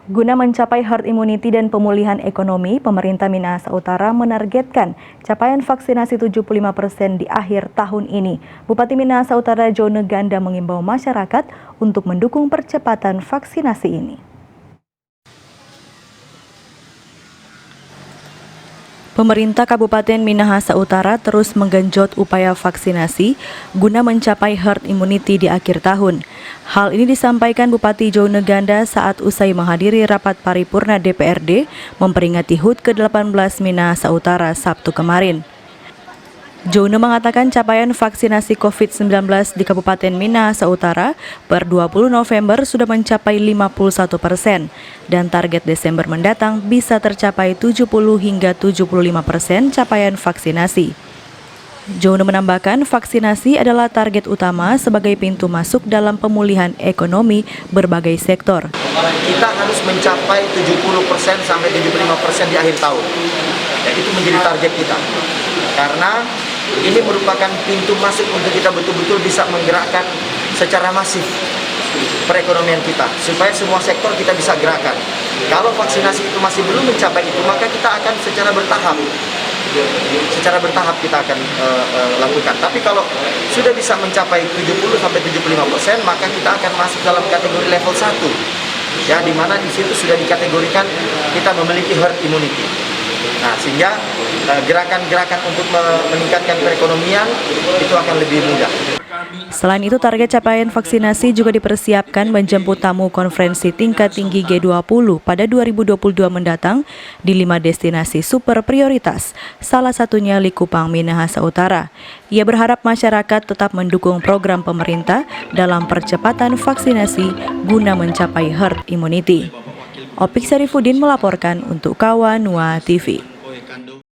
Guna mencapai herd immunity dan pemulihan ekonomi, pemerintah Minahasa Utara menargetkan capaian vaksinasi 75% di akhir tahun ini. Bupati Minahasa Utara Jone Ganda mengimbau masyarakat untuk mendukung percepatan vaksinasi ini. Pemerintah Kabupaten Minahasa Utara terus menggenjot upaya vaksinasi guna mencapai herd immunity di akhir tahun. Hal ini disampaikan Bupati Jone Ganda saat usai menghadiri rapat paripurna DPRD memperingati HUT ke-18 Minahasa Utara Sabtu kemarin. Jone mengatakan capaian vaksinasi COVID-19 di Kabupaten Minahasa Utara per 20 November sudah mencapai 51% dan target Desember mendatang bisa tercapai 70 hingga 75% capaian vaksinasi. Jone menambahkan vaksinasi adalah target utama sebagai pintu masuk dalam pemulihan ekonomi berbagai sektor. Kita harus mencapai 70% sampai 75% di akhir tahun. Dan itu menjadi target kita. Karena ini merupakan pintu masuk untuk kita betul-betul bisa menggerakkan secara masif perekonomian kita, supaya semua sektor kita bisa gerakkan. Kalau vaksinasi itu masih belum mencapai itu, maka kita akan secara bertahap kita akan lakukan. Tapi kalau sudah bisa mencapai 70-75%, maka kita akan masuk dalam kategori level 1, ya, di mana di situ sudah dikategorikan kita memiliki herd immunity. Nah, sehingga gerakan-gerakan untuk meningkatkan perekonomian itu akan lebih mudah. Selain itu, target capaian vaksinasi juga dipersiapkan menjemput tamu konferensi tingkat tinggi G20 pada 2022 mendatang di 5 destinasi super prioritas, salah satunya Likupang, Minahasa Utara. Ia berharap masyarakat tetap mendukung program pemerintah dalam percepatan vaksinasi guna mencapai herd immunity. Opik Syarifuddin melaporkan untuk Kawanua TV.